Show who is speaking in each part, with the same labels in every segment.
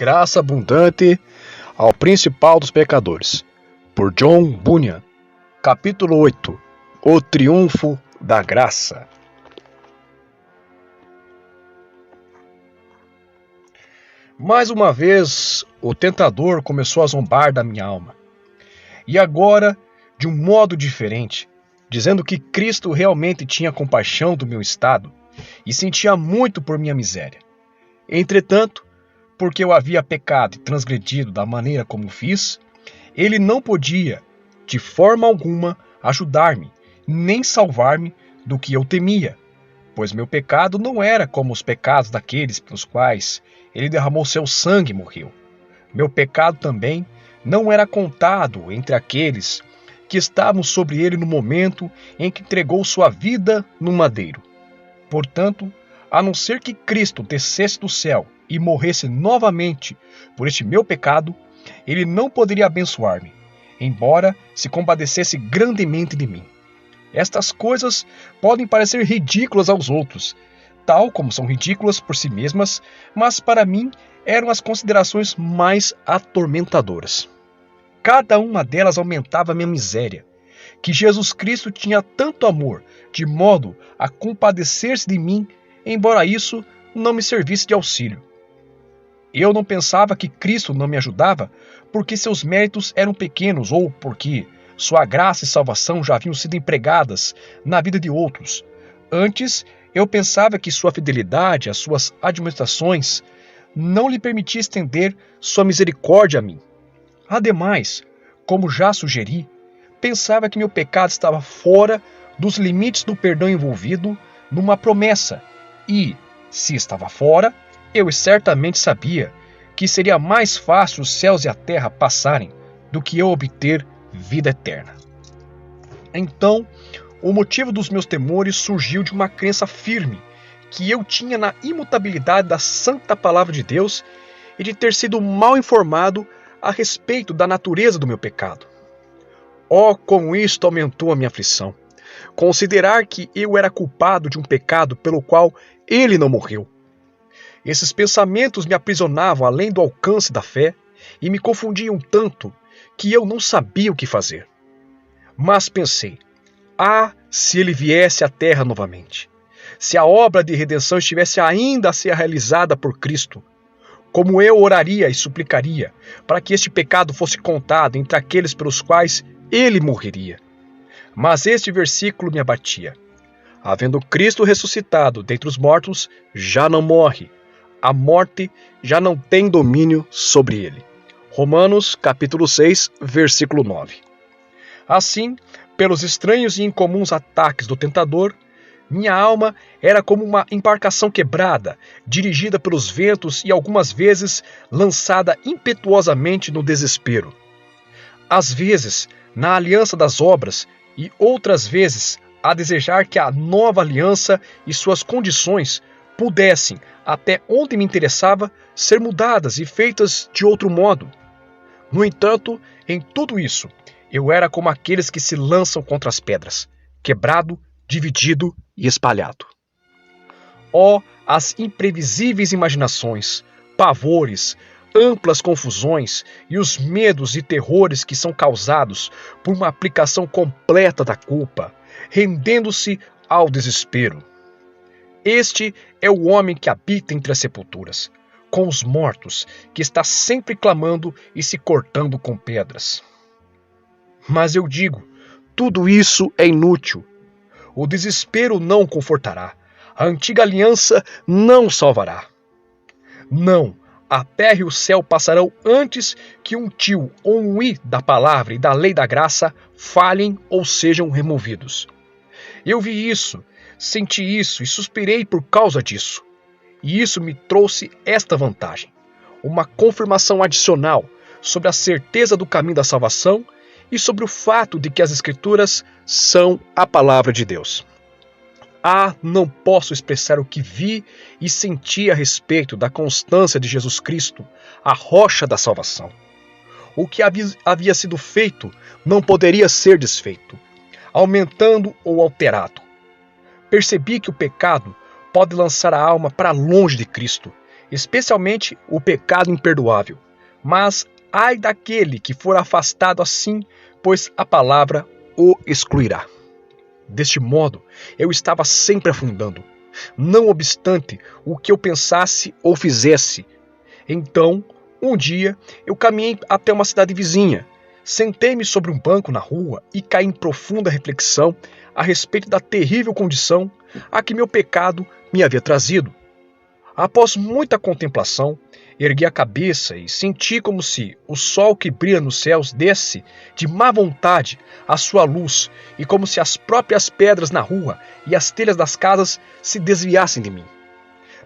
Speaker 1: Graça abundante ao principal dos pecadores, por John Bunyan. Capítulo 8. O triunfo da graça. Mais uma vez, o tentador começou a zombar da minha alma. E agora, de um modo diferente, dizendo que Cristo realmente tinha compaixão do meu estado e sentia muito por minha miséria. Entretanto, porque eu havia pecado e transgredido da maneira como fiz, ele não podia, de forma alguma, ajudar-me, nem salvar-me do que eu temia, pois meu pecado não era como os pecados daqueles pelos quais ele derramou seu sangue e morreu. Meu pecado também não era contado entre aqueles que estavam sobre ele no momento em que entregou sua vida no madeiro. Portanto, a não ser que Cristo descesse do céu e morresse novamente por este meu pecado, ele não poderia abençoar-me, embora se compadecesse grandemente de mim. Estas coisas podem parecer ridículas aos outros, tal como são ridículas por si mesmas, mas para mim eram as considerações mais atormentadoras. Cada uma delas aumentava minha miséria, que Jesus Cristo tinha tanto amor, de modo a compadecer-se de mim, embora isso não me servisse de auxílio. Eu não pensava que Cristo não me ajudava porque seus méritos eram pequenos ou porque sua graça e salvação já haviam sido empregadas na vida de outros. Antes, eu pensava que sua fidelidade às suas admoestações não lhe permitia estender sua misericórdia a mim. Ademais, como já sugeri, pensava que meu pecado estava fora dos limites do perdão envolvido numa promessa e, se estava fora, eu certamente sabia que seria mais fácil os céus e a terra passarem do que eu obter vida eterna. Então, o motivo dos meus temores surgiu de uma crença firme que eu tinha na imutabilidade da santa palavra de Deus e de ter sido mal informado a respeito da natureza do meu pecado. Oh, como isto aumentou a minha aflição! Considerar que eu era culpado de um pecado pelo qual ele não morreu. Esses pensamentos me aprisionavam além do alcance da fé e me confundiam tanto que eu não sabia o que fazer. Mas pensei, se ele viesse à terra novamente, se a obra de redenção estivesse ainda a ser realizada por Cristo, como eu oraria e suplicaria para que este pecado fosse contado entre aqueles pelos quais ele morreria. Mas este versículo me abatia. Havendo Cristo ressuscitado dentre os mortos, já não morre. A morte já não tem domínio sobre ele. Romanos capítulo 6, versículo 9. Assim, pelos estranhos e incomuns ataques do tentador, minha alma era como uma embarcação quebrada, dirigida pelos ventos e algumas vezes lançada impetuosamente no desespero. Às vezes, na aliança das obras e outras vezes a desejar que a nova aliança e suas condições pudessem, até onde me interessava, ser mudadas e feitas de outro modo. No entanto, em tudo isso, eu era como aqueles que se lançam contra as pedras, quebrado, dividido e espalhado. Oh, as imprevisíveis imaginações, pavores, amplas confusões e os medos e terrores que são causados por uma aplicação completa da culpa, rendendo-se ao desespero. Este é o homem que habita entre as sepulturas, com os mortos, que está sempre clamando e se cortando com pedras. Mas eu digo, tudo isso é inútil. O desespero não o confortará. A antiga aliança não o salvará. Não, a terra e o céu passarão antes que um tio ou um i da palavra e da lei da graça falhem ou sejam removidos. Eu vi isso, senti isso e suspirei por causa disso. E isso me trouxe esta vantagem, uma confirmação adicional sobre a certeza do caminho da salvação e sobre o fato de que as Escrituras são a palavra de Deus. Não posso expressar o que vi e senti a respeito da constância de Jesus Cristo, a rocha da salvação. O que havia sido feito não poderia ser desfeito, aumentando ou alterado. Percebi que o pecado pode lançar a alma para longe de Cristo, especialmente o pecado imperdoável. Mas ai daquele que for afastado assim, pois a palavra o excluirá. Deste modo, eu estava sempre afundando, não obstante o que eu pensasse ou fizesse. Então, um dia, eu caminhei até uma cidade vizinha, sentei-me sobre um banco na rua e caí em profunda reflexão a respeito da terrível condição a que meu pecado me havia trazido. Após muita contemplação, ergui a cabeça e senti como se o sol que brilha nos céus desse de má vontade a sua luz e como se as próprias pedras na rua e as telhas das casas se desviassem de mim.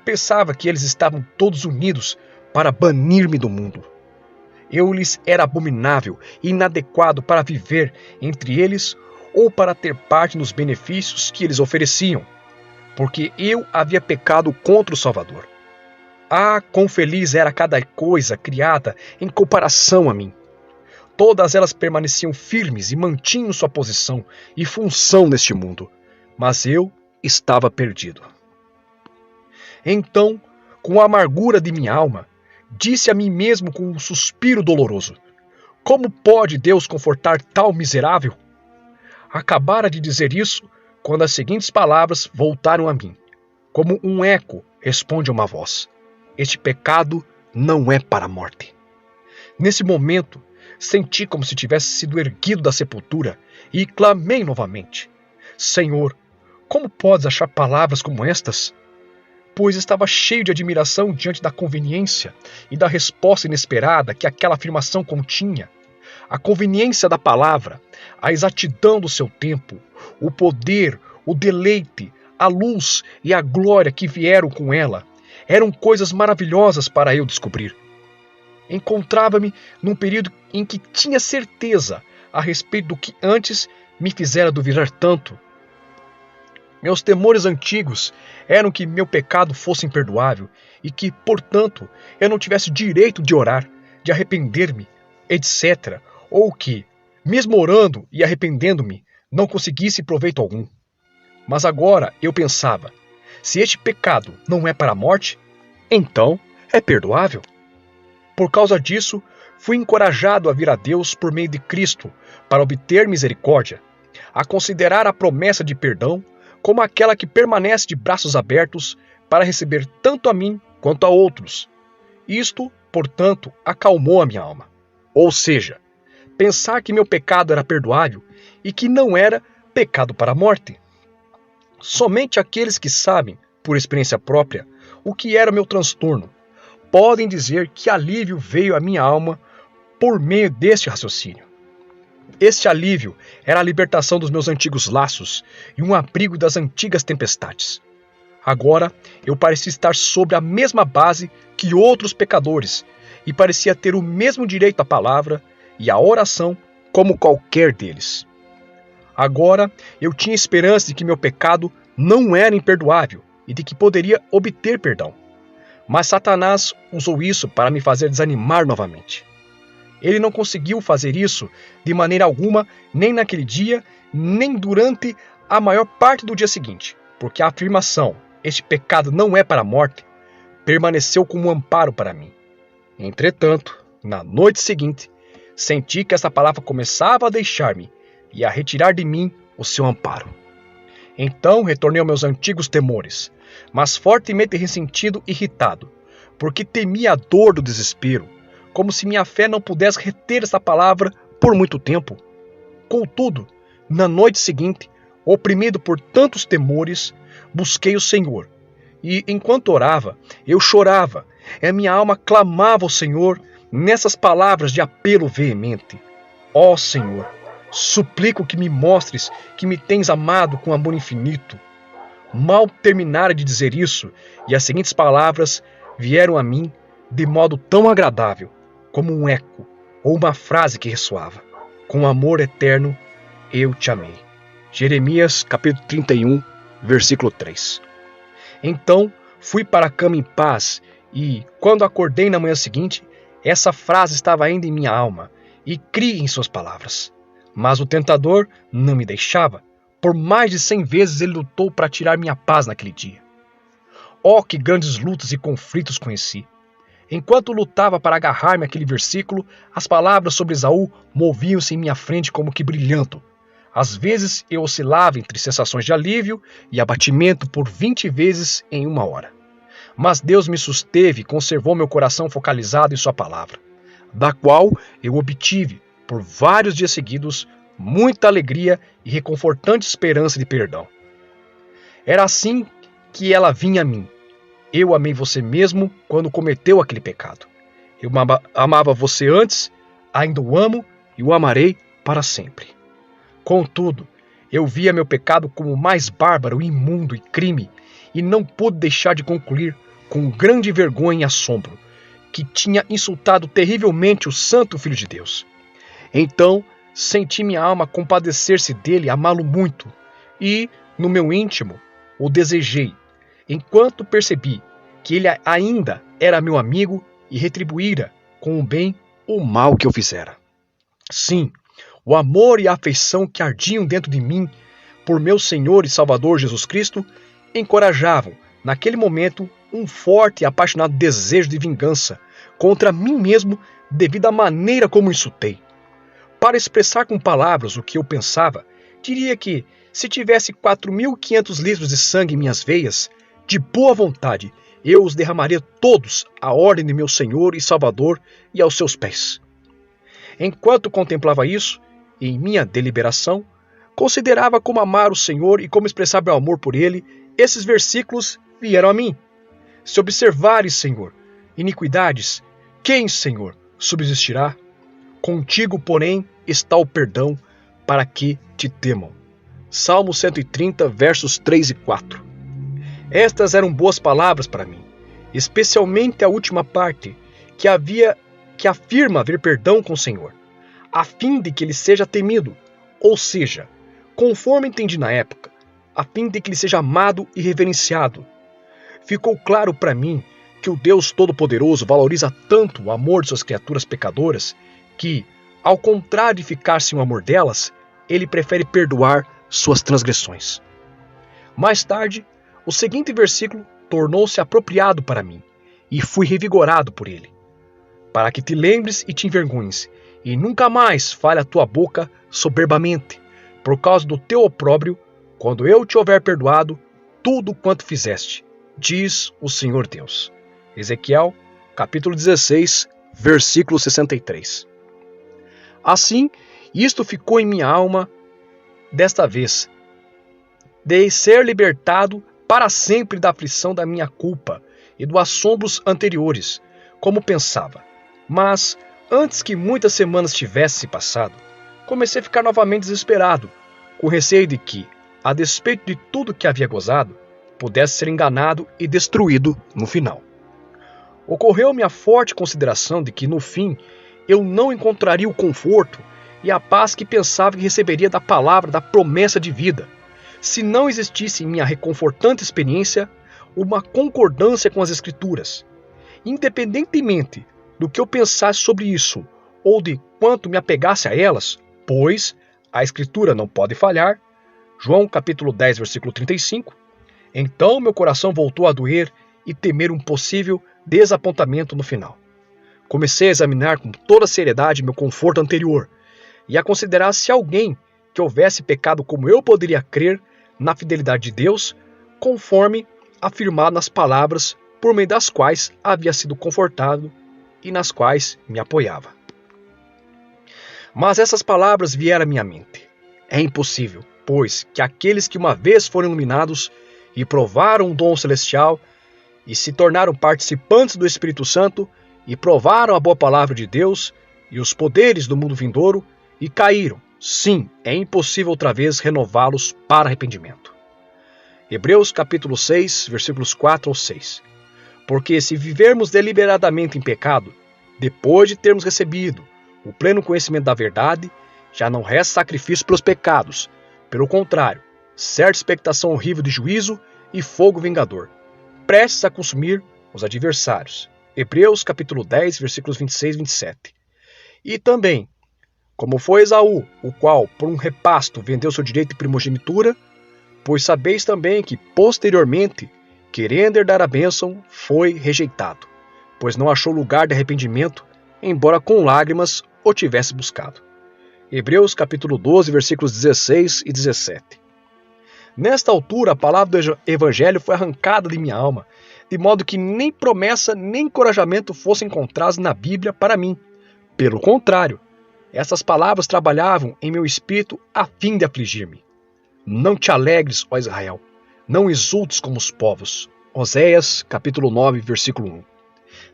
Speaker 1: Pensava que eles estavam todos unidos para banir-me do mundo. Eu lhes era abominável e inadequado para viver entre eles ou para ter parte nos benefícios que eles ofereciam, porque eu havia pecado contra o Salvador. Ah, quão feliz era cada coisa criada em comparação a mim! Todas elas permaneciam firmes e mantinham sua posição e função neste mundo, mas eu estava perdido. Então, com a amargura de minha alma, disse a mim mesmo com um suspiro doloroso: como pode Deus confortar tal miserável? Acabara de dizer isso quando as seguintes palavras voltaram a mim. Como um eco responde a uma voz: este pecado não é para a morte. Nesse momento, senti como se tivesse sido erguido da sepultura e clamei novamente: Senhor, como podes achar palavras como estas? Pois estava cheio de admiração diante da conveniência e da resposta inesperada que aquela afirmação continha. A conveniência da palavra, a exatidão do seu tempo, o poder, o deleite, a luz e a glória que vieram com ela, eram coisas maravilhosas para eu descobrir. Encontrava-me num período em que tinha certeza a respeito do que antes me fizera duvidar tanto. Meus temores antigos eram que meu pecado fosse imperdoável e que, portanto, eu não tivesse direito de orar, de arrepender-me, etc., ou que, mesmo orando e arrependendo-me, não conseguisse proveito algum. Mas agora eu pensava: se este pecado não é para a morte, então é perdoável. Por causa disso, fui encorajado a vir a Deus por meio de Cristo para obter misericórdia, a considerar a promessa de perdão como aquela que permanece de braços abertos para receber tanto a mim quanto a outros. Isto, portanto, acalmou a minha alma. Ou seja, pensar que meu pecado era perdoável e que não era pecado para a morte. Somente aqueles que sabem, por experiência própria, o que era meu transtorno, podem dizer que alívio veio à minha alma por meio deste raciocínio. Este alívio era a libertação dos meus antigos laços e um abrigo das antigas tempestades. Agora eu parecia estar sobre a mesma base que outros pecadores e parecia ter o mesmo direito à palavra e à oração como qualquer deles. Agora eu tinha esperança de que meu pecado não era imperdoável e de que poderia obter perdão. Mas Satanás usou isso para me fazer desanimar novamente. Ele não conseguiu fazer isso de maneira alguma, nem naquele dia, nem durante a maior parte do dia seguinte, porque a afirmação, este pecado não é para a morte, permaneceu como um amparo para mim. Entretanto, na noite seguinte, senti que essa palavra começava a deixar-me e a retirar de mim o seu amparo. Então retornei aos meus antigos temores, mas fortemente ressentido e irritado, porque temia a dor do desespero, como se minha fé não pudesse reter essa palavra por muito tempo. Contudo, na noite seguinte, oprimido por tantos temores, busquei o Senhor, e enquanto orava, eu chorava, e a minha alma clamava ao Senhor nessas palavras de apelo veemente: ó Senhor, suplico que me mostres que me tens amado com amor infinito. Mal terminara de dizer isso, e as seguintes palavras vieram a mim de modo tão agradável, como um eco ou uma frase que ressoava: com amor eterno eu te amei. Jeremias capítulo 31, versículo 3. Então fui para a cama em paz e, quando acordei na manhã seguinte, essa frase estava ainda em minha alma e criei em suas palavras. Mas o tentador não me deixava. Por mais de 100 vezes ele lutou para tirar minha paz naquele dia. Oh, que grandes lutas e conflitos conheci! Enquanto lutava para agarrar-me àquele versículo, as palavras sobre Esaú moviam-se em minha frente como que brilhando. Às vezes eu oscilava entre sensações de alívio e abatimento por 20 vezes em uma hora. Mas Deus me susteve e conservou meu coração focalizado em sua palavra, da qual eu obtive, por vários dias seguidos, muita alegria e reconfortante esperança de perdão. Era assim que ela vinha a mim. Eu amei você mesmo quando cometeu aquele pecado. Eu amava você antes, ainda o amo e o amarei para sempre. Contudo, eu via meu pecado como mais bárbaro, imundo e crime, e não pude deixar de concluir, com grande vergonha e assombro, que tinha insultado terrivelmente o Santo Filho de Deus. Então, senti minha alma compadecer-se dele, amá-lo muito, e, no meu íntimo, o desejei, enquanto percebi que ele ainda era meu amigo e retribuíra com o bem o mal que eu fizera. Sim, o amor e a afeição que ardiam dentro de mim por meu Senhor e Salvador Jesus Cristo encorajavam, naquele momento, um forte e apaixonado desejo de vingança contra mim mesmo devido à maneira como insultei. Para expressar com palavras o que eu pensava, diria que, se tivesse 4.500 litros de sangue em minhas veias, de boa vontade, eu os derramaria todos à ordem de meu Senhor e Salvador e aos seus pés. Enquanto contemplava isso, em minha deliberação, considerava como amar o Senhor e como expressar meu amor por Ele, esses versículos vieram a mim. Se observares, Senhor, iniquidades, quem, Senhor, subsistirá? Contigo, porém, está o perdão, para que te temam. Salmo 130, versos 3 e 4. Estas eram boas palavras para mim, especialmente a última parte, que afirma haver perdão com o Senhor, a fim de que ele seja temido, ou seja, conforme entendi na época, a fim de que ele seja amado e reverenciado. Ficou claro para mim que o Deus Todo-Poderoso valoriza tanto o amor de suas criaturas pecadoras que, ao contrário de ficar sem o amor delas, ele prefere perdoar suas transgressões. Mais tarde, o seguinte versículo tornou-se apropriado para mim, e fui revigorado por ele. Para que te lembres e te envergonhes, e nunca mais fale a tua boca soberbamente, por causa do teu opróbrio, quando eu te houver perdoado tudo quanto fizeste, diz o Senhor Deus. Ezequiel, capítulo 16, versículo 63. Assim, isto ficou em minha alma desta vez, de ser libertado para sempre da aflição da minha culpa e dos assombros anteriores, como pensava. Mas, antes que muitas semanas tivessem passado, comecei a ficar novamente desesperado, com receio de que, a despeito de tudo que havia gozado, pudesse ser enganado e destruído no final. Ocorreu-me a forte consideração de que, no fim, eu não encontraria o conforto e a paz que pensava que receberia da palavra da promessa de vida, se não existisse em minha reconfortante experiência uma concordância com as Escrituras. Independentemente do que eu pensasse sobre isso, ou de quanto me apegasse a elas, pois a Escritura não pode falhar, João capítulo 10, versículo 35, então meu coração voltou a doer e temer um possível desapontamento no final. Comecei a examinar com toda seriedade meu conforto anterior e a considerar se alguém que houvesse pecado como eu poderia crer na fidelidade de Deus, conforme afirmado nas palavras por meio das quais havia sido confortado e nas quais me apoiava. Mas essas palavras vieram à minha mente. É impossível, pois, que aqueles que uma vez foram iluminados e provaram o dom celestial e se tornaram participantes do Espírito Santo e provaram a boa palavra de Deus e os poderes do mundo vindouro e caíram, sim, é impossível outra vez renová-los para arrependimento. Hebreus capítulo 6, versículos 4 ao 6. Porque se vivermos deliberadamente em pecado, depois de termos recebido o pleno conhecimento da verdade, já não resta sacrifício pelos pecados. Pelo contrário, certa expectação horrível de juízo e fogo vingador, prestes a consumir os adversários. Hebreus capítulo 10, versículos 26 e 27. E também, como foi Esaú, o qual, por um repasto, vendeu seu direito de primogenitura, pois sabeis também que, posteriormente, querendo herdar a bênção, foi rejeitado, pois não achou lugar de arrependimento, embora com lágrimas o tivesse buscado. Hebreus capítulo 12, versículos 16 e 17. Nesta altura, a palavra do Evangelho foi arrancada de minha alma, de modo que nem promessa nem encorajamento fossem encontrados na Bíblia para mim. Pelo contrário, essas palavras trabalhavam em meu espírito a fim de afligir-me. Não te alegres, ó Israel, não exultes como os povos. Oséias capítulo 9, versículo 1.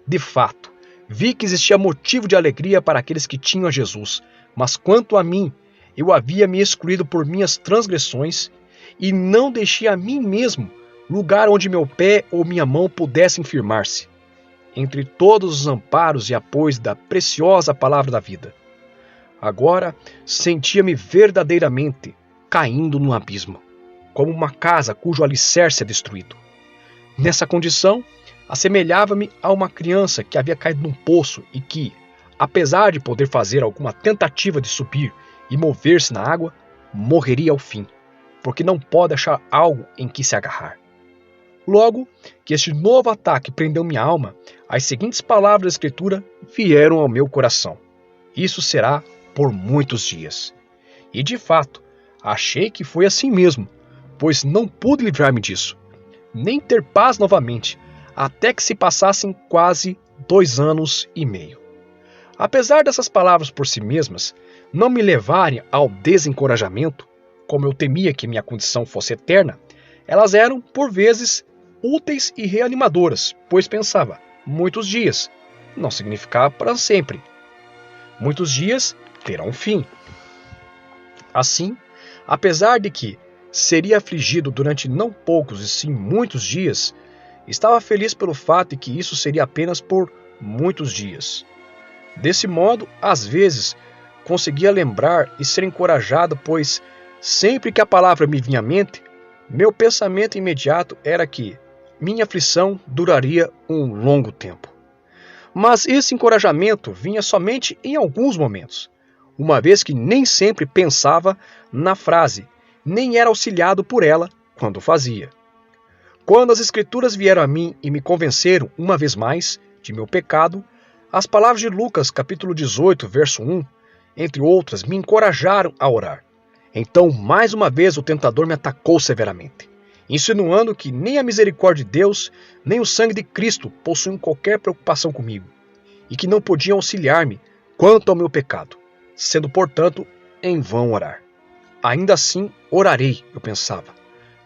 Speaker 1: De fato, vi que existia motivo de alegria para aqueles que tinham a Jesus, mas quanto a mim, eu havia me excluído por minhas transgressões e não deixei a mim mesmo lugar onde meu pé ou minha mão pudessem firmar-se. Entre todos os amparos e apoios da preciosa palavra da vida. Agora sentia-me verdadeiramente caindo num abismo, como uma casa cujo alicerce é destruído. Nessa condição, assemelhava-me a uma criança que havia caído num poço e que, apesar de poder fazer alguma tentativa de subir e mover-se na água, morreria ao fim, porque não pode achar algo em que se agarrar. Logo que este novo ataque prendeu minha alma, as seguintes palavras da Escritura vieram ao meu coração. Isso será por muitos dias. E de fato, achei que foi assim mesmo, pois não pude livrar-me disso, nem ter paz novamente, até que se passassem quase 2 anos e meio. Apesar dessas palavras por si mesmas não me levarem ao desencorajamento, como eu temia que minha condição fosse eterna, elas eram, por vezes, úteis e reanimadoras, pois pensava, muitos dias, não significava para sempre. Muitos dias terão um fim. Assim, apesar de que seria afligido durante não poucos e sim muitos dias, estava feliz pelo fato de que isso seria apenas por muitos dias. Desse modo, às vezes, conseguia lembrar e ser encorajado, pois sempre que a palavra me vinha à mente, meu pensamento imediato era que minha aflição duraria um longo tempo. Mas esse encorajamento vinha somente em alguns momentos, uma vez que nem sempre pensava na frase, nem era auxiliado por ela quando fazia. Quando as Escrituras vieram a mim e me convenceram, uma vez mais, de meu pecado, as palavras de Lucas, capítulo 18, verso 1, entre outras, me encorajaram a orar. Então, mais uma vez, o tentador me atacou severamente, insinuando que nem a misericórdia de Deus, nem o sangue de Cristo possuíam qualquer preocupação comigo, e que não podiam auxiliar-me quanto ao meu pecado, sendo, portanto, em vão orar. Ainda assim, orarei, eu pensava.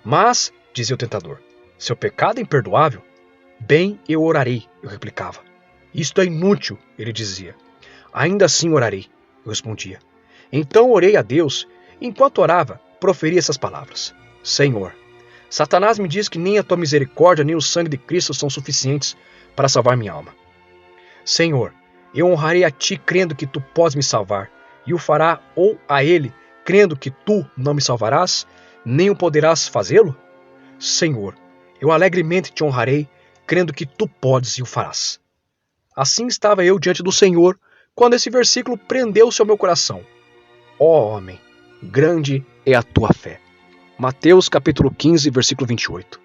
Speaker 1: Mas, dizia o tentador, seu pecado é imperdoável? Bem, eu orarei, eu replicava. Isto é inútil, ele dizia. Ainda assim orarei, eu respondia. Então orei a Deus, e enquanto orava, proferi essas palavras. Senhor, Satanás me diz que nem a tua misericórdia nem o sangue de Cristo são suficientes para salvar minha alma. Senhor, eu honrarei a ti crendo que tu podes me salvar, e o fará ou a ele crendo que tu não me salvarás, nem o poderás fazê-lo? Senhor, eu alegremente te honrarei, crendo que tu podes e o farás. Assim estava eu diante do Senhor, quando esse versículo prendeu-se ao meu coração. Ó homem, grande é a tua fé. Mateus capítulo 15, versículo 28.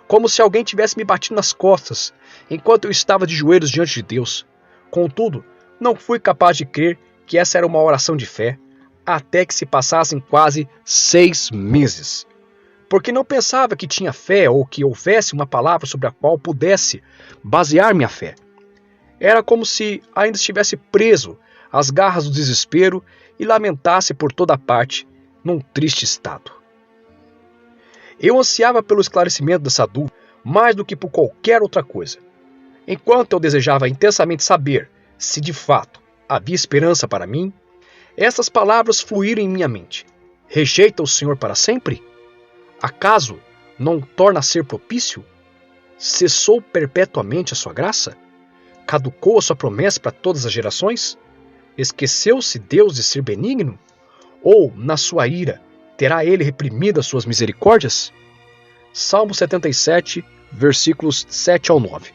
Speaker 1: Como se alguém tivesse me batido nas costas, enquanto eu estava de joelhos diante de Deus. Contudo, não fui capaz de crer que essa era uma oração de fé, até que se passassem quase 6 meses. Porque não pensava que tinha fé ou que houvesse uma palavra sobre a qual pudesse basear minha fé. Era como se ainda estivesse preso às garras do desespero e lamentasse por toda parte, num triste estado. Eu ansiava pelo esclarecimento dessa dúvida mais do que por qualquer outra coisa. Enquanto eu desejava intensamente saber se de fato havia esperança para mim, essas palavras fluíram em minha mente. Rejeita o Senhor para sempre? Acaso não torna a ser propício? Cessou perpetuamente a sua graça? Caducou a sua promessa para todas as gerações? Esqueceu-se Deus de ser benigno? Ou, na sua ira, terá ele reprimido as suas misericórdias? Salmo 77, versículos 7 ao 9.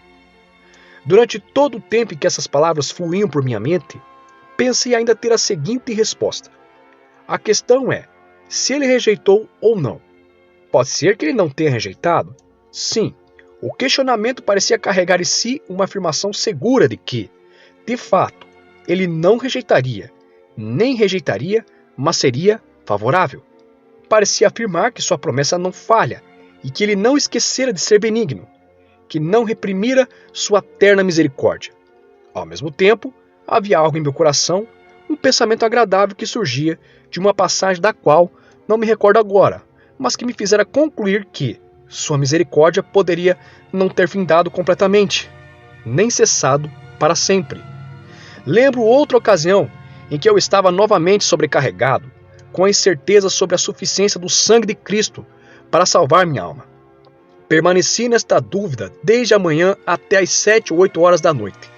Speaker 1: Durante todo o tempo em que essas palavras fluíam por minha mente, pensei ainda ter a seguinte resposta. A questão é, se ele rejeitou ou não. Pode ser que ele não tenha rejeitado? Sim, O questionamento parecia carregar em si uma afirmação segura de que, de fato, ele não rejeitaria, nem rejeitaria, mas seria favorável. Parecia afirmar que sua promessa não falha e que ele não esquecera de ser benigno, que não reprimira sua terna misericórdia. Ao mesmo tempo, havia algo em meu coração, um pensamento agradável que surgia de uma passagem da qual não me recordo agora, mas que me fizera concluir que sua misericórdia poderia não ter findado completamente, nem cessado para sempre. Lembro outra ocasião em que eu estava novamente sobrecarregado, com a incerteza sobre a suficiência do sangue de Cristo para salvar minha alma. Permaneci nesta dúvida desde a manhã até as 7 ou 8 horas da noite,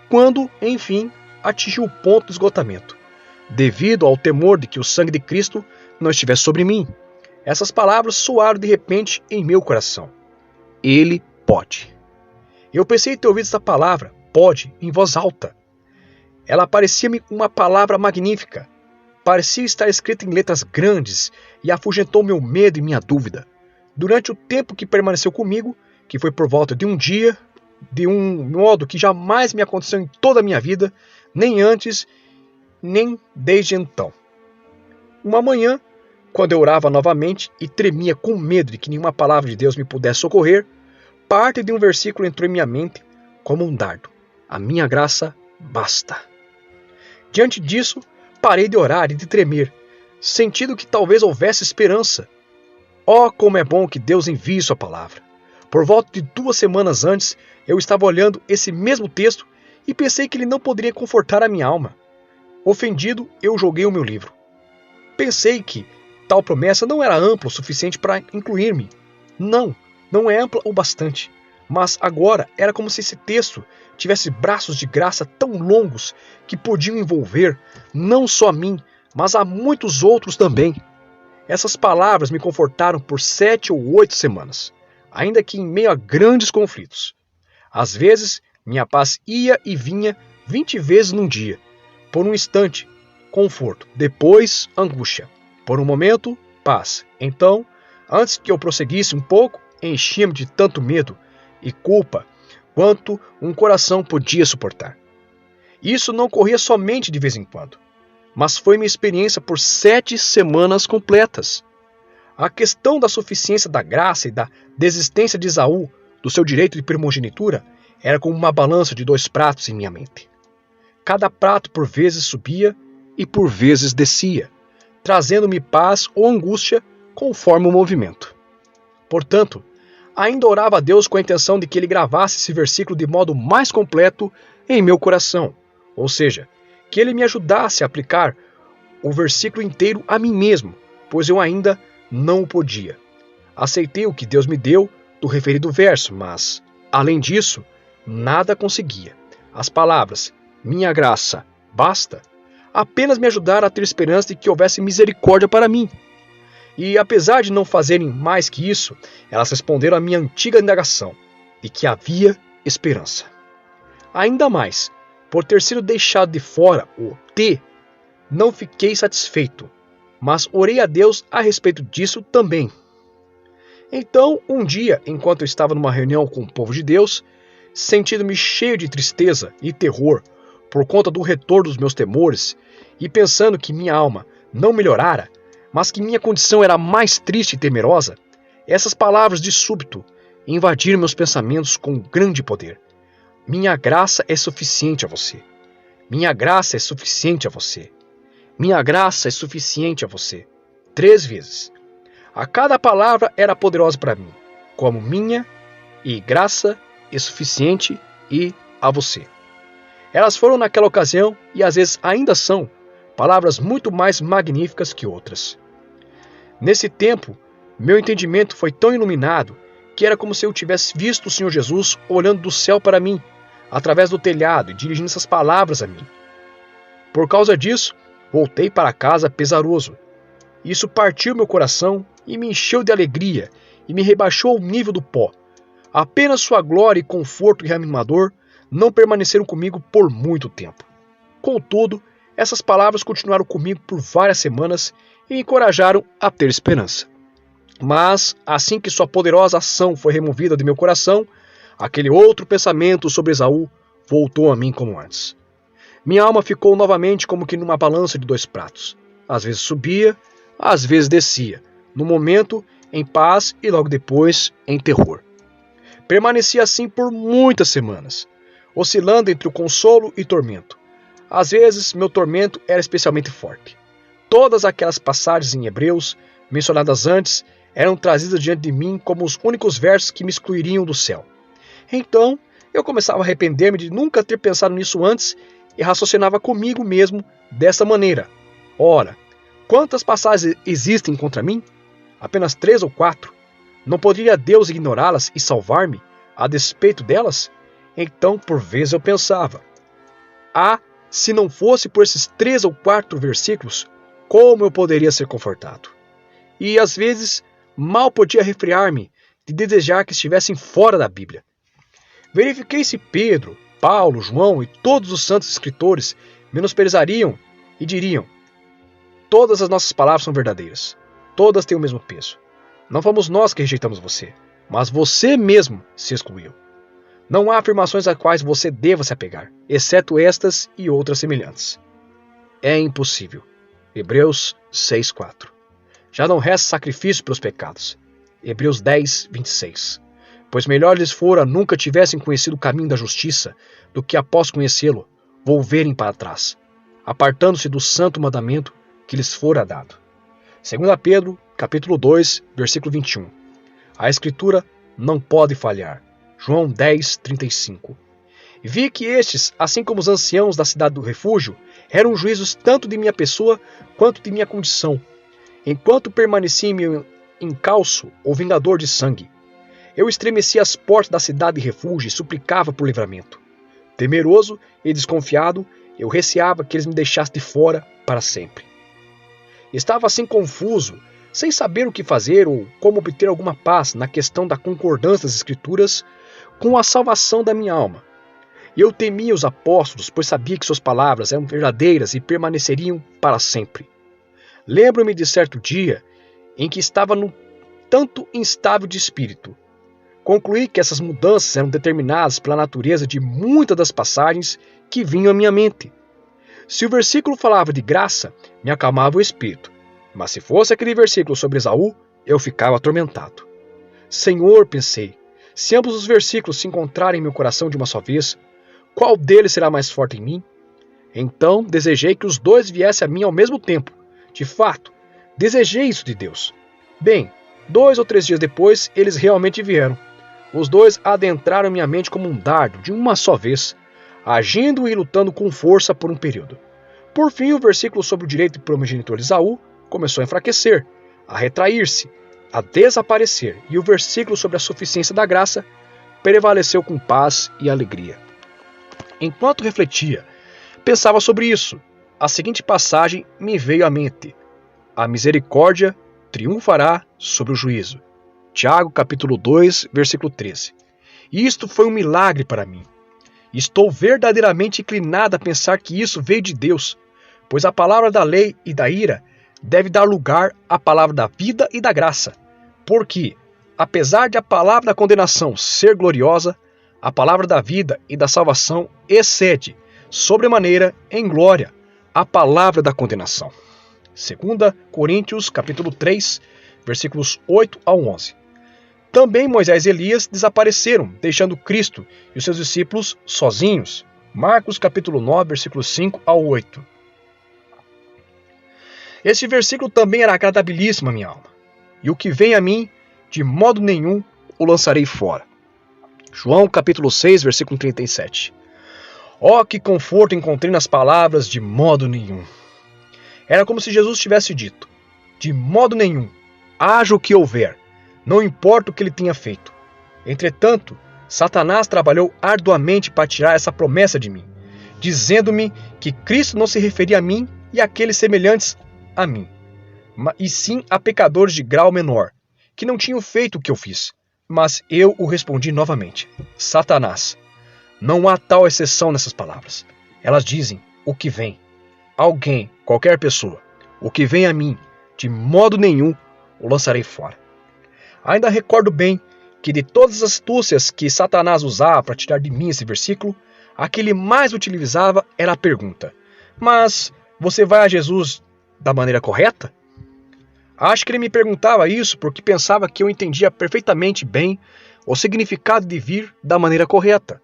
Speaker 1: quando, enfim, atingi o ponto de esgotamento, devido ao temor de que o sangue de Cristo não estivesse sobre mim. Essas palavras soaram de repente em meu coração. Ele pode. Eu pensei ter ouvido essa palavra, pode, em voz alta. Ela parecia-me uma palavra magnífica. Parecia estar escrita em letras grandes e afugentou meu medo e minha dúvida. Durante o tempo que permaneceu comigo, que foi por volta de um dia, de um modo que jamais me aconteceu em toda a minha vida, nem antes, nem desde então. Uma manhã, quando eu orava novamente e tremia com medo de que nenhuma palavra de Deus me pudesse socorrer, parte de um versículo entrou em minha mente como um dardo. A minha graça basta. Diante disso, parei de orar e de tremer, sentindo que talvez houvesse esperança. Oh, como é bom que Deus envie sua palavra. Por volta de 2 semanas antes, eu estava olhando esse mesmo texto e pensei que ele não poderia confortar a minha alma. Ofendido, eu joguei o meu livro. Pensei que tal promessa não era ampla o suficiente para incluir-me. Não é ampla o bastante. Mas agora era como se esse texto tivesse braços de graça tão longos que podiam envolver não só a mim, mas a muitos outros também. Essas palavras me confortaram por 7 ou 8 semanas, ainda que em meio a grandes conflitos. Às vezes, minha paz ia e vinha 20 vezes num dia. Por um instante, conforto, depois angústia. Por um momento, paz. Então, antes que eu prosseguisse um pouco, enchia-me de tanto medo e culpa quanto um coração podia suportar. Isso não ocorria somente de vez em quando, mas foi minha experiência por 7 semanas completas. A questão da suficiência da graça e da desistência de Esaú do seu direito de primogenitura era como uma balança de 2 pratos em minha mente. Cada prato por vezes subia e por vezes descia, trazendo-me paz ou angústia conforme o movimento. Portanto, ainda orava a Deus com a intenção de que ele gravasse esse versículo de modo mais completo em meu coração, ou seja, que ele me ajudasse a aplicar o versículo inteiro a mim mesmo, pois eu ainda não o podia. Aceitei o que Deus me deu do referido verso, mas, além disso, nada conseguia. As palavras, minha graça, basta, apenas me ajudaram a ter esperança de que houvesse misericórdia para mim. E apesar de não fazerem mais que isso, elas responderam à minha antiga indagação, de que havia esperança. Ainda mais, por ter sido deixado de fora o T, não fiquei satisfeito, mas orei a Deus a respeito disso também. Então, um dia, enquanto eu estava numa reunião com o povo de Deus, sentindo-me cheio de tristeza e terror por conta do retorno dos meus temores e pensando que minha alma não melhorara, mas que minha condição era mais triste e temerosa, essas palavras de súbito invadiram meus pensamentos com grande poder. Minha graça é suficiente a você. Minha graça é suficiente a você. Minha graça é suficiente a você. 3 vezes. A cada palavra era poderosa para mim, como minha e graça é suficiente e a você. Elas foram naquela ocasião, e às vezes ainda são, palavras muito mais magníficas que outras. Nesse tempo, meu entendimento foi tão iluminado que era como se eu tivesse visto o Senhor Jesus olhando do céu para mim, através do telhado e dirigindo essas palavras a mim. Por causa disso, voltei para casa pesaroso. Isso partiu meu coração e me encheu de alegria e me rebaixou ao nível do pó. Apenas sua glória e conforto reanimador não permaneceram comigo por muito tempo. Contudo, essas palavras continuaram comigo por várias semanas e me encorajaram a ter esperança. Mas, assim que sua poderosa ação foi removida de meu coração, aquele outro pensamento sobre Esaú voltou a mim como antes. Minha alma ficou novamente como que numa balança de 2 pratos. Às vezes subia, às vezes descia, no momento em paz e logo depois em terror. Permaneci assim por muitas semanas, oscilando entre o consolo e tormento. Às vezes, meu tormento era especialmente forte. Todas aquelas passagens em Hebreus, mencionadas antes, eram trazidas diante de mim como os únicos versos que me excluiriam do céu. Então, eu começava a arrepender-me de nunca ter pensado nisso antes e raciocinava comigo mesmo dessa maneira. Ora, quantas passagens existem contra mim? Apenas 3 ou 4? Não poderia Deus ignorá-las e salvar-me, a despeito delas? Então, por vezes eu pensava, se não fosse por esses 3 ou 4 versículos, como eu poderia ser confortado? E, às vezes, mal podia refrear-me de desejar que estivessem fora da Bíblia. Verifiquei se Pedro, Paulo, João e todos os santos escritores menosprezariam e diriam: todas as nossas palavras são verdadeiras, todas têm o mesmo peso. Não fomos nós que rejeitamos você, mas você mesmo se excluiu. Não há afirmações a quais você deva se apegar, exceto estas e outras semelhantes. É impossível. Hebreus 6:4. Já não resta sacrifício pelos pecados. Hebreus 10:26. Pois melhor lhes fora nunca tivessem conhecido o caminho da justiça, do que após conhecê-lo, volverem para trás, apartando-se do santo mandamento que lhes fora dado. 2 Pedro, capítulo 2, versículo 21. A Escritura não pode falhar. João 10:35. Vi que estes, assim como os anciãos da cidade do refúgio, eram juízos tanto de minha pessoa quanto de minha condição, enquanto permaneci em meu encalço ou vingador de sangue. Eu estremeci as portas da cidade de refúgio e suplicava por livramento. Temeroso e desconfiado, eu receava que eles me deixassem de fora para sempre. Estava assim confuso, sem saber o que fazer ou como obter alguma paz na questão da concordância das Escrituras com a salvação da minha alma. E eu temia os apóstolos, pois sabia que suas palavras eram verdadeiras e permaneceriam para sempre. Lembro-me de certo dia em que estava num tanto instável de espírito. Concluí que essas mudanças eram determinadas pela natureza de muitas das passagens que vinham à minha mente. Se o versículo falava de graça, me acalmava o espírito, mas se fosse aquele versículo sobre Esaú, eu ficava atormentado. Senhor, pensei, se ambos os versículos se encontrarem em meu coração de uma só vez, qual deles será mais forte em mim? Então desejei que os dois viessem a mim ao mesmo tempo. De fato, desejei isso de Deus. Bem, 2 ou 3 dias depois, eles realmente vieram. Os dois adentraram minha mente como um dardo, de uma só vez, agindo e lutando com força por um período. Por fim, o versículo sobre o direito primogenitor de Esaú começou a enfraquecer, a retrair-se, a desaparecer, e o versículo sobre a suficiência da graça prevaleceu com paz e alegria. Enquanto refletia, pensava sobre isso, a seguinte passagem me veio à mente: a misericórdia triunfará sobre o juízo. Tiago, capítulo 2, versículo 13. E isto foi um milagre para mim. Estou verdadeiramente inclinado a pensar que isso veio de Deus, pois a palavra da lei e da ira deve dar lugar à palavra da vida e da graça, porque, apesar de a palavra da condenação ser gloriosa, a palavra da vida e da salvação excede, sobremaneira, em glória, a palavra da condenação. 2 Coríntios, capítulo 3, versículos 8 ao 11. Também Moisés e Elias desapareceram, deixando Cristo e os seus discípulos sozinhos. Marcos, capítulo 9, versículos 5 ao 8. Este versículo também era agradabilíssimo à minha alma. E o que vem a mim, de modo nenhum o lançarei fora. João, capítulo 6, versículo 37. Oh, que conforto encontrei nas palavras de modo nenhum. Era como se Jesus tivesse dito: de modo nenhum, haja o que houver, não importa o que ele tenha feito. Entretanto, Satanás trabalhou arduamente para tirar essa promessa de mim, dizendo-me que Cristo não se referia a mim e àqueles semelhantes a mim, e sim a pecadores de grau menor, que não tinham feito o que eu fiz. Mas eu o respondi novamente: Satanás, não há tal exceção nessas palavras. Elas dizem o que vem. Alguém, qualquer pessoa, o que vem a mim, de modo nenhum o lançarei fora. Ainda recordo bem que de todas as astúcias que Satanás usava para tirar de mim esse versículo, a que ele mais utilizava era a pergunta: mas você vai a Jesus da maneira correta? Acho que ele me perguntava isso porque pensava que eu entendia perfeitamente bem o significado de vir da maneira correta.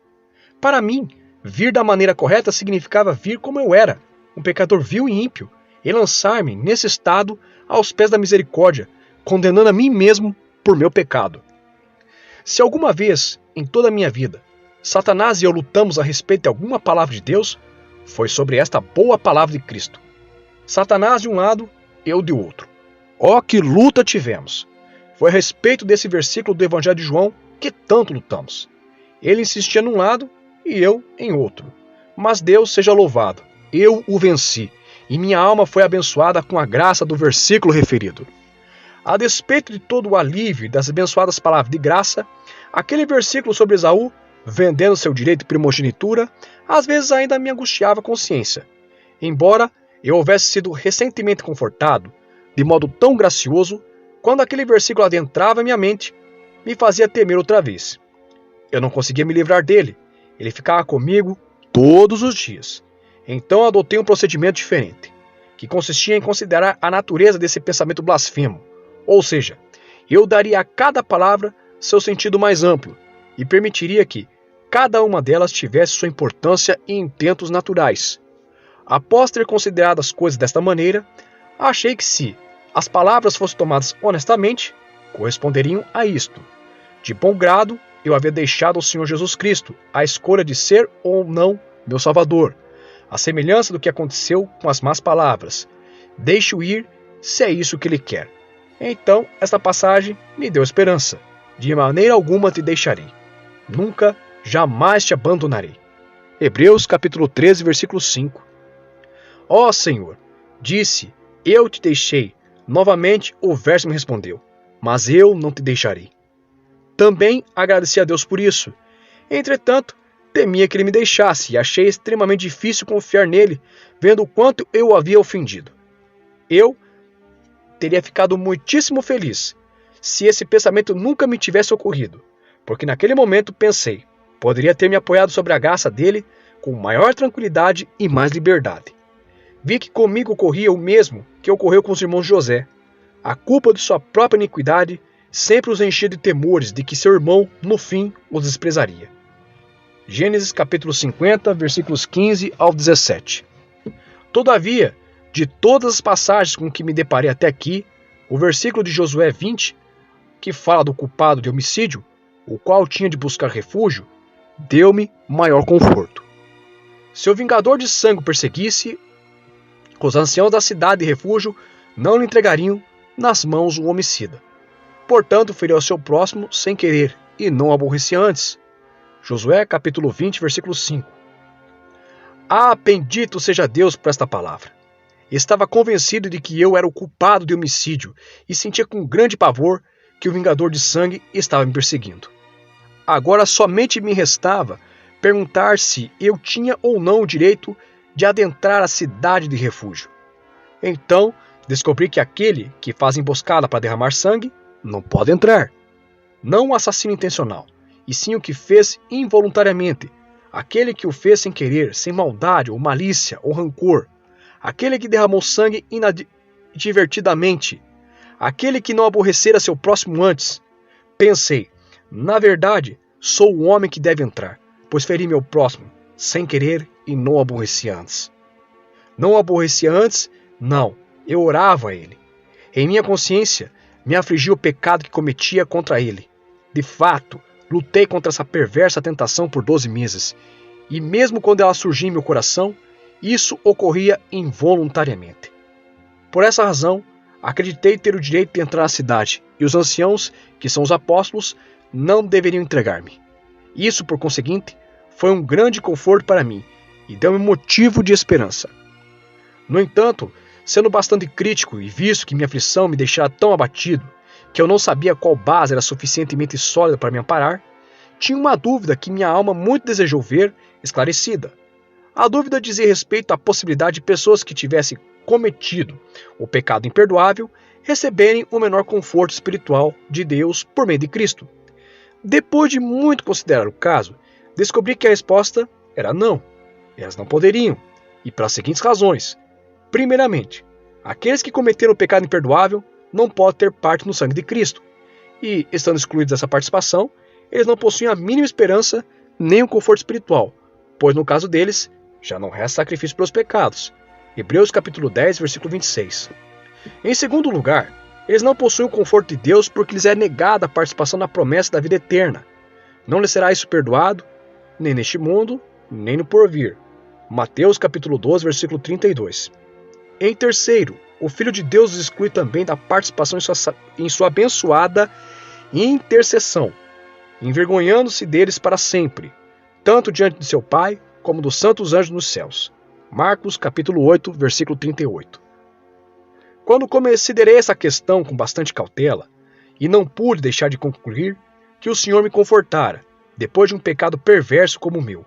Speaker 1: Para mim, vir da maneira correta significava vir como eu era, um pecador vil e ímpio, e lançar-me nesse estado aos pés da misericórdia, condenando a mim mesmo por meu pecado. Se alguma vez, em toda a minha vida, Satanás e eu lutamos a respeito de alguma palavra de Deus, foi sobre esta boa palavra de Cristo. Satanás de um lado, eu de outro. Ó, que luta tivemos! Foi a respeito desse versículo do Evangelho de João que tanto lutamos. Ele insistia num lado e eu em outro. Mas Deus seja louvado, eu o venci, e minha alma foi abençoada com a graça do versículo referido. A despeito de todo o alívio e das abençoadas palavras de graça, aquele versículo sobre Esaú, vendendo seu direito de primogenitura, às vezes ainda me angustiava a consciência. Embora eu houvesse sido recentemente confortado, de modo tão gracioso, quando aquele versículo adentrava minha mente, me fazia temer outra vez. Eu não conseguia me livrar dele, ele ficava comigo todos os dias. Então adotei um procedimento diferente, que consistia em considerar a natureza desse pensamento blasfemo, ou seja, eu daria a cada palavra seu sentido mais amplo e permitiria que cada uma delas tivesse sua importância e intentos naturais. Após ter considerado as coisas desta maneira, achei que se as palavras fossem tomadas honestamente, corresponderiam a isto. De bom grado, eu havia deixado ao Senhor Jesus Cristo a escolha de ser ou não meu Salvador, a semelhança do que aconteceu com as más palavras. Deixe-o ir, se é isso que ele quer. Então, esta passagem me deu esperança. De maneira alguma te deixarei. Nunca, jamais te abandonarei. Hebreus capítulo 13, versículo 5. Ó Senhor, disse, eu te deixei. Novamente o verso me respondeu, mas eu não te deixarei. Também agradeci a Deus por isso. Entretanto, temia que ele me deixasse e achei extremamente difícil confiar nele, vendo o quanto eu o havia ofendido. Eu teria ficado muitíssimo feliz se esse pensamento nunca me tivesse ocorrido, porque naquele momento pensei, poderia ter me apoiado sobre a graça dele com maior tranquilidade e mais liberdade. Vi que comigo ocorria o mesmo que ocorreu com os irmãos de José. A culpa de sua própria iniquidade sempre os enchia de temores de que seu irmão, no fim, os desprezaria. Gênesis capítulo 50, versículos 15 ao 17. Todavia, de todas as passagens com que me deparei até aqui, o versículo de Josué 20, que fala do culpado de homicídio, o qual tinha de buscar refúgio, deu-me maior conforto. Se o vingador de sangue o perseguisse, os anciãos da cidade de refúgio não lhe entregariam nas mãos o homicida. Portanto, feriu ao seu próximo sem querer, e não aborrecia antes. Josué capítulo 20, versículo 5. Ah, bendito seja Deus por esta palavra. Estava convencido de que eu era o culpado de homicídio e sentia com grande pavor que o vingador de sangue estava me perseguindo. Agora somente me restava perguntar se eu tinha ou não o direito de adentrar a cidade de refúgio. Então, descobri que aquele que faz emboscada para derramar sangue não pode entrar. Não o assassino intencional, e sim o que fez involuntariamente, aquele que o fez sem querer, sem maldade ou malícia ou rancor, aquele que derramou sangue inadvertidamente, aquele que não aborrecera seu próximo antes. Pensei, na verdade, sou o homem que deve entrar, pois feri meu próximo, sem querer e não o aborrecia antes. Não o aborrecia antes? Não, eu orava a ele. Em minha consciência, me afligia o pecado que cometia contra ele. De fato, lutei contra essa perversa tentação por 12 meses, e mesmo quando ela surgia em meu coração, isso ocorria involuntariamente. Por essa razão, acreditei ter o direito de entrar na cidade, e os anciãos, que são os apóstolos, não deveriam entregar-me. Isso, por conseguinte, foi um grande conforto para mim, e deu-me motivo de esperança. No entanto, sendo bastante crítico e visto que minha aflição me deixara tão abatido, que eu não sabia qual base era suficientemente sólida para me amparar, tinha uma dúvida que minha alma muito desejou ver esclarecida. A dúvida dizia respeito à possibilidade de pessoas que tivessem cometido o pecado imperdoável receberem o menor conforto espiritual de Deus por meio de Cristo. Depois de muito considerar o caso, descobri que a resposta era não. Elas não poderiam, e pelas seguintes razões. Primeiramente, aqueles que cometeram o pecado imperdoável não podem ter parte no sangue de Cristo, e, estando excluídos dessa participação, eles não possuem a mínima esperança nem o conforto espiritual, pois no caso deles, já não resta sacrifício pelos pecados. Hebreus capítulo 10, versículo 26. Em segundo lugar, eles não possuem o conforto de Deus porque lhes é negada a participação na promessa da vida eterna. Não lhes será isso perdoado, nem neste mundo, nem no porvir. Mateus capítulo 12, versículo 32. Em terceiro, o Filho de Deus os exclui também da participação em sua abençoada intercessão, envergonhando-se deles para sempre, tanto diante de seu Pai, como dos santos anjos nos céus. Marcos capítulo 8, versículo 38. Quando considerei essa questão com bastante cautela, e não pude deixar de concluir que o Senhor me confortara, depois de um pecado perverso como o meu,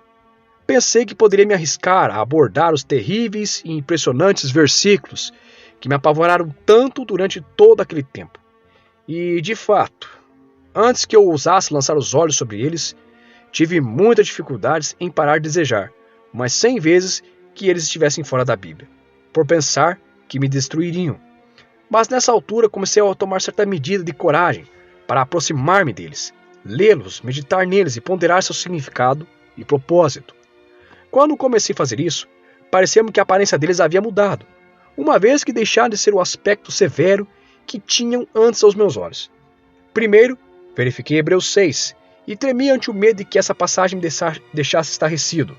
Speaker 1: pensei que poderia me arriscar a abordar os terríveis e impressionantes versículos que me apavoraram tanto durante todo aquele tempo. E, de fato, antes que eu ousasse lançar os olhos sobre eles, tive muitas dificuldades em parar de desejar, mas 100 vezes que eles estivessem fora da Bíblia, por pensar que me destruiriam. Mas nessa altura comecei a tomar certa medida de coragem para aproximar-me deles, lê-los, meditar neles e ponderar seu significado e propósito. Quando comecei a fazer isso, parecia-me que a aparência deles havia mudado, uma vez que deixaram de ser o aspecto severo que tinham antes aos meus olhos. Primeiro, verifiquei Hebreus 6 e tremi ante o medo de que essa passagem me deixasse estarrecido.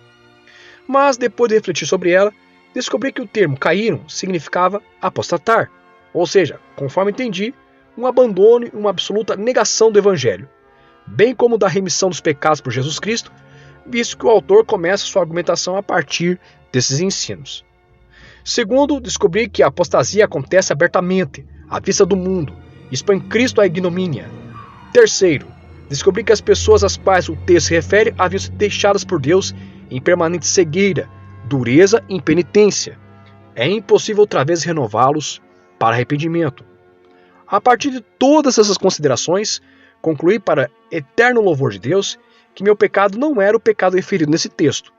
Speaker 1: Mas depois de refletir sobre ela, descobri que o termo caíram significava apostatar, ou seja, conforme entendi, um abandono e uma absoluta negação do Evangelho, bem como da remissão dos pecados por Jesus Cristo, visto que o autor começa sua argumentação a partir desses ensinos. Segundo, descobri que a apostasia acontece abertamente, à vista do mundo, e expõe Cristo à ignomínia. Terceiro, descobri que as pessoas às quais o texto se refere haviam sido deixadas por Deus em permanente cegueira, dureza e impenitência. É impossível outra vez renová-los para arrependimento. A partir de todas essas considerações, concluí para eterno louvor de Deus que meu pecado não era o pecado referido nesse texto.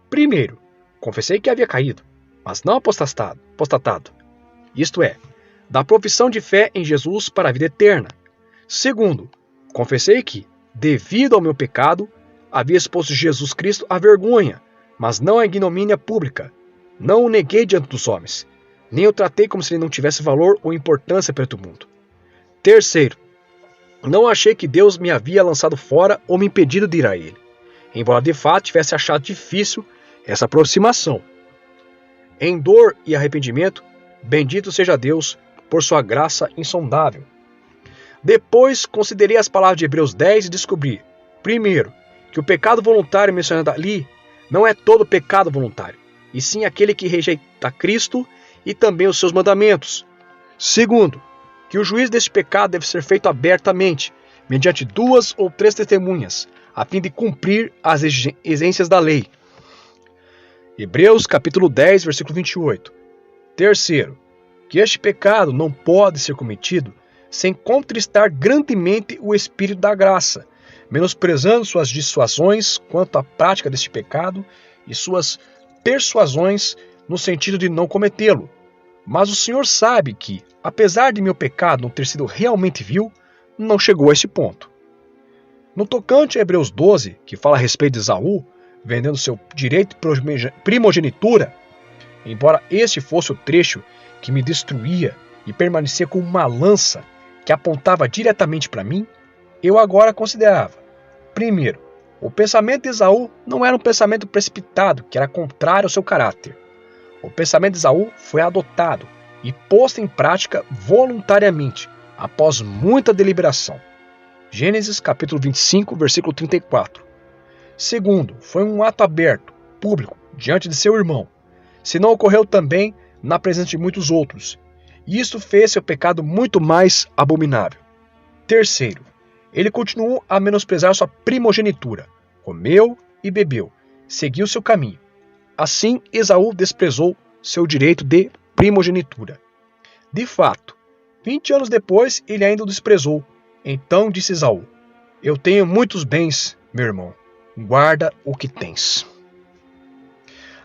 Speaker 1: Primeiro, confessei que havia caído, mas não apostatado. Isto é, da profissão de fé em Jesus para a vida eterna. Segundo, confessei que, devido ao meu pecado, havia exposto Jesus Cristo à vergonha, mas não à ignomínia pública. Não o neguei diante dos homens, nem o tratei como se ele não tivesse valor ou importância perante o mundo. Terceiro, não achei que Deus me havia lançado fora ou me impedido de ir a ele, embora de fato tivesse achado difícil essa aproximação. Em dor e arrependimento, bendito seja Deus por sua graça insondável. Depois considerei as palavras de Hebreus 10 e descobri, primeiro, que o pecado voluntário mencionado ali não é todo pecado voluntário, e sim aquele que rejeita Cristo e também os seus mandamentos. Segundo, que o juízo deste pecado deve ser feito abertamente, mediante 2 ou 3 testemunhas, a fim de cumprir as exigências da lei. Hebreus capítulo 10, versículo 28. Terceiro, que este pecado não pode ser cometido sem contristar grandemente o Espírito da graça, menosprezando suas dissuasões quanto à prática deste pecado e suas persuasões no sentido de não cometê-lo. Mas o Senhor sabe que, apesar de meu pecado não ter sido realmente vil, não chegou a esse ponto. No tocante a Hebreus 12, que fala a respeito de Esaú, vendendo seu direito de primogenitura, embora este fosse o trecho que me destruía e permanecia como uma lança que apontava diretamente para mim, eu agora considerava, primeiro, o pensamento de Esaú não era um pensamento precipitado, que era contrário ao seu caráter. O pensamento de Esaú foi adotado e posto em prática voluntariamente, após muita deliberação. Gênesis capítulo 25, versículo 34. Segundo, foi um ato aberto, público, diante de seu irmão, se não ocorreu também na presença de muitos outros, e isto fez seu pecado muito mais abominável. Terceiro, ele continuou a menosprezar sua primogenitura, comeu e bebeu, seguiu seu caminho. Assim, Esaú desprezou seu direito de primogenitura. De fato, 20 anos depois, ele ainda o desprezou. Então disse Esaú: Eu tenho muitos bens, meu irmão. Guarda o que tens.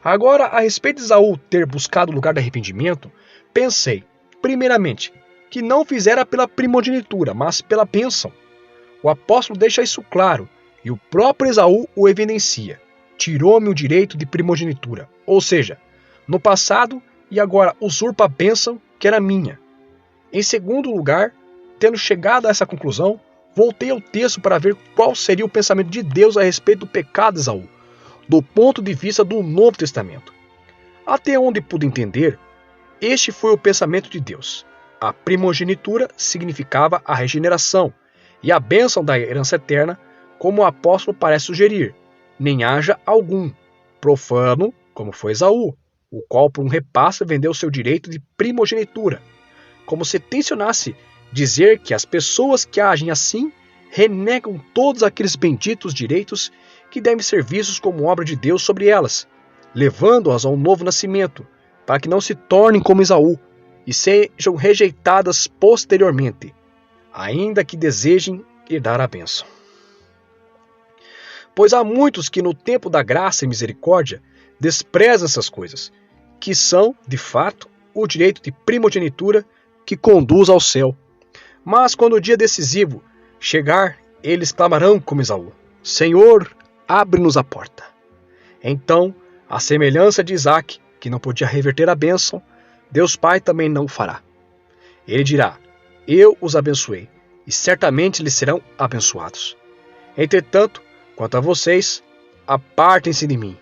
Speaker 1: Agora, a respeito de Esaú ter buscado o lugar de arrependimento, pensei, primeiramente, que não fizera pela primogenitura, mas pela bênção. O apóstolo deixa isso claro, e o próprio Esaú o evidencia. Tirou-me o direito de primogenitura, ou seja, no passado e agora usurpa a bênção que era minha. Em segundo lugar, tendo chegado a essa conclusão, voltei ao texto para ver qual seria o pensamento de Deus a respeito do pecado de Esaú, do ponto de vista do Novo Testamento. Até onde pude entender, este foi o pensamento de Deus. A primogenitura significava a regeneração, e a bênção da herança eterna, como o apóstolo parece sugerir, nem haja algum profano, como foi Esaú, o qual por um repasse vendeu seu direito de primogenitura, como se tensionasse dizer que as pessoas que agem assim renegam todos aqueles benditos direitos que devem ser vistos como obra de Deus sobre elas, levando-as a um novo nascimento, para que não se tornem como Esaú e sejam rejeitadas posteriormente, ainda que desejem herdar a bênção. Pois há muitos que no tempo da graça e misericórdia desprezam essas coisas, que são, de fato, o direito de primogenitura que conduz ao céu. Mas quando o dia decisivo chegar, eles clamarão como Esaú: Senhor, abre-nos a porta. Então, à semelhança de Isaque, que não podia reverter a bênção, Deus Pai também não o fará. Ele dirá: Eu os abençoei, e certamente lhes serão abençoados. Entretanto, quanto a vocês, apartem-se de mim,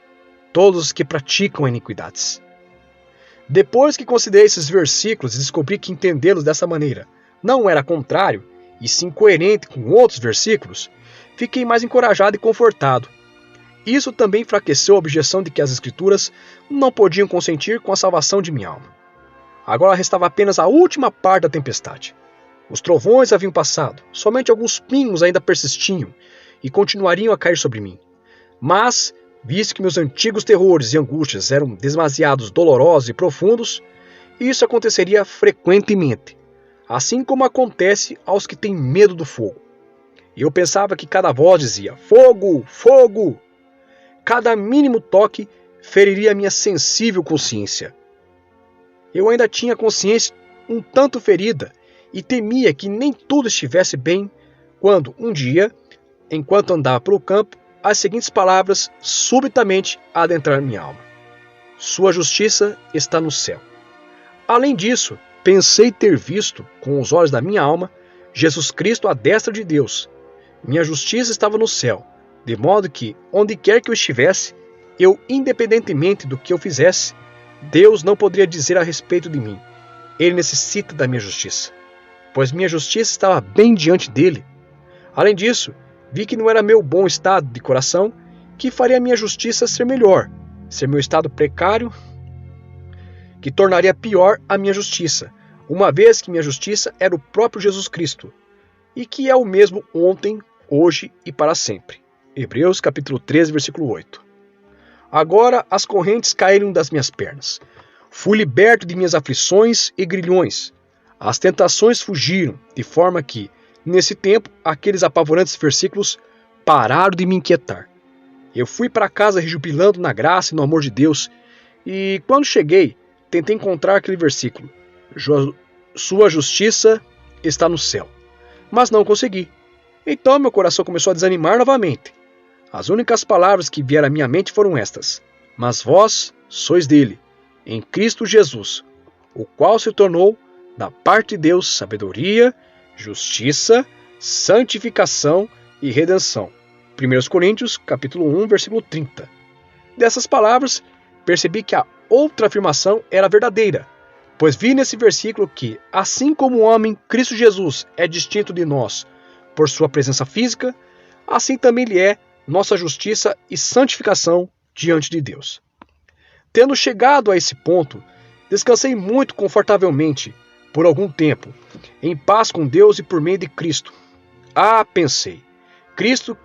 Speaker 1: todos os que praticam iniquidades. Depois que considerei esses versículos e descobri que entendê-los dessa maneira não era contrário, e sim coerente com outros versículos, fiquei mais encorajado e confortado. Isso também enfraqueceu a objeção de que as Escrituras não podiam consentir com a salvação de minha alma. Agora restava apenas a última parte da tempestade. Os trovões haviam passado, somente alguns pingos ainda persistiam e continuariam a cair sobre mim. Mas, visto que meus antigos terrores e angústias eram demasiados dolorosos e profundos, isso aconteceria frequentemente, assim como acontece aos que têm medo do fogo. E eu pensava que cada voz dizia: fogo, fogo! Cada mínimo toque feriria a minha sensível consciência. Eu ainda tinha a consciência um tanto ferida e temia que nem tudo estivesse bem quando, um dia, enquanto andava pelo campo, as seguintes palavras subitamente adentraram minha alma: Sua justiça está no céu. Além disso, pensei ter visto, com os olhos da minha alma, Jesus Cristo à destra de Deus. Minha justiça estava no céu, de modo que, onde quer que eu estivesse, eu, independentemente do que eu fizesse, Deus não poderia dizer a respeito de mim: Ele necessita da minha justiça, pois minha justiça estava bem diante dele. Além disso, vi que não era meu bom estado de coração que faria a minha justiça ser melhor, ser meu estado precário que tornaria pior a minha justiça, uma vez que minha justiça era o próprio Jesus Cristo, e que é o mesmo ontem, hoje e para sempre. Hebreus capítulo 13, versículo 8. Agora as correntes caíram das minhas pernas. Fui liberto de minhas aflições e grilhões. As tentações fugiram, de forma que, nesse tempo, aqueles apavorantes versículos pararam de me inquietar. Eu fui para casa rejubilando na graça e no amor de Deus, e quando cheguei, tentei encontrar aquele versículo: Sua justiça está no céu. Mas não consegui. Então meu coração começou a desanimar novamente. As únicas palavras que vieram à minha mente foram estas: Mas vós sois dele, em Cristo Jesus, o qual se tornou, da parte de Deus, sabedoria, justiça, santificação e redenção. 1 Coríntios, capítulo 1, versículo 30. Dessas palavras, percebi que a outra afirmação era verdadeira, pois vi nesse versículo que, assim como o homem, Cristo Jesus, é distinto de nós por sua presença física, assim também ele é nossa justiça e santificação diante de Deus. Tendo chegado a esse ponto, descansei muito confortavelmente, por algum tempo, em paz com Deus e por meio de Cristo. Ah, pensei, Cristo,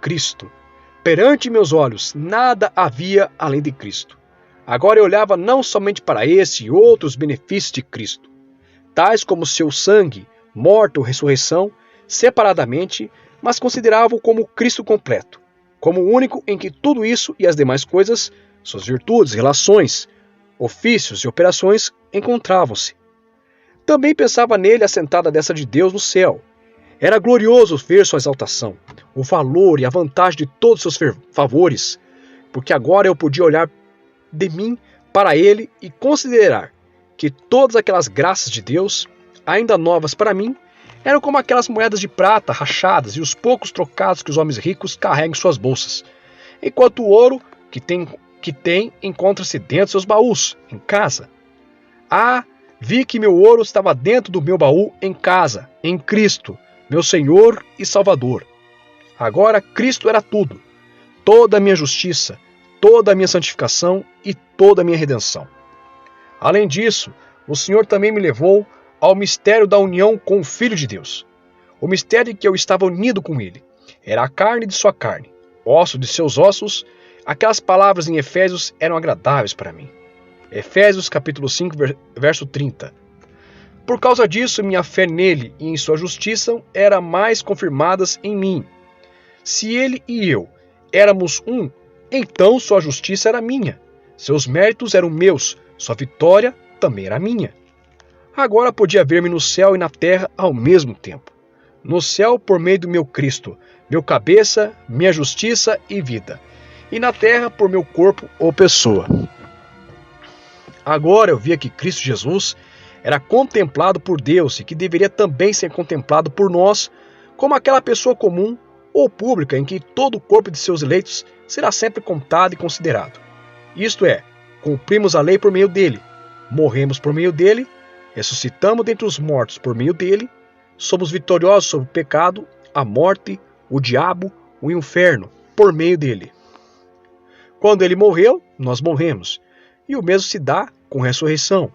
Speaker 1: perante meus olhos nada havia além de Cristo. Agora eu olhava não somente para esse e outros benefícios de Cristo, tais como seu sangue morte ou ressurreição, separadamente, mas considerava-o como Cristo completo, como o único em que tudo isso e as demais coisas, suas virtudes, relações, ofícios e operações, encontravam-se. Também pensava nele assentado à destra de Deus no céu. Era glorioso ver sua exaltação, o valor e a vantagem de todos os seus favores, porque agora eu podia olhar de mim para ele e considerar que todas aquelas graças de Deus, ainda novas para mim, eram como aquelas moedas de prata rachadas e os poucos trocados que os homens ricos carregam em suas bolsas, enquanto o ouro que tem encontra-se dentro de seus baús, em casa. Vi que meu ouro estava dentro do meu baú em casa, em Cristo, meu Senhor e Salvador. Agora Cristo era tudo, toda a minha justiça, toda a minha santificação e toda a minha redenção. Além disso, o Senhor também me levou ao mistério da união com o Filho de Deus. O mistério em que eu estava unido com ele. Era a carne de sua carne, osso de seus ossos. Aquelas palavras em Efésios eram agradáveis para mim. Efésios capítulo 5, verso 30. Por causa disso, minha fé nele e em sua justiça era mais confirmadas em mim. Se ele e eu éramos um, então sua justiça era minha. Seus méritos eram meus, sua vitória também era minha. Agora podia ver-me no céu e na terra ao mesmo tempo. No céu por meio do meu Cristo, meu cabeça, minha justiça e vida. E na terra por meu corpo ou pessoa. Agora eu via que Cristo Jesus era contemplado por Deus e que deveria também ser contemplado por nós como aquela pessoa comum ou pública em que todo o corpo de seus eleitos será sempre contado e considerado. Isto é, cumprimos a lei por meio dele, morremos por meio dele, ressuscitamos dentre os mortos por meio dele, somos vitoriosos sobre o pecado, a morte, o diabo, o inferno, por meio dele. Quando ele morreu, nós morremos, e o mesmo se dá com a ressurreição.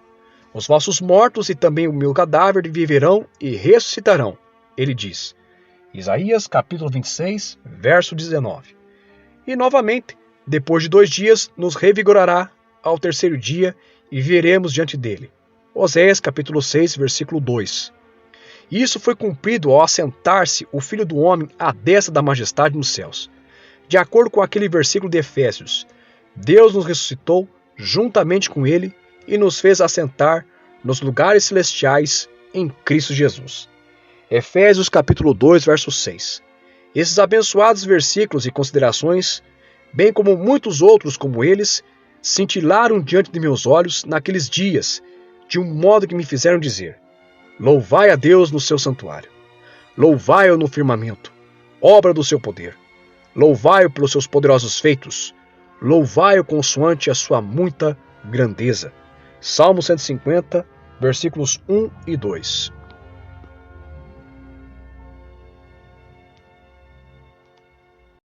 Speaker 1: Os vossos mortos e também o meu cadáver viverão e ressuscitarão, ele diz. Isaías capítulo 26, verso 19. E novamente, depois de 2 dias, nos revigorará ao terceiro dia e viveremos diante dele. Oséias capítulo 6, versículo 2. E isso foi cumprido ao assentar-se o Filho do Homem à destra da majestade nos céus. De acordo com aquele versículo de Efésios, Deus nos ressuscitou juntamente com ele e nos fez assentar nos lugares celestiais em Cristo Jesus. Efésios capítulo 2, verso 6. Esses abençoados versículos e considerações, bem como muitos outros como eles, cintilaram diante de meus olhos naqueles dias, de um modo que me fizeram dizer: louvai a Deus no seu santuário, louvai-o no firmamento, obra do seu poder, louvai-o pelos seus poderosos feitos, louvai-o consoante a sua muita grandeza. Salmo 150, versículos 1 e 2.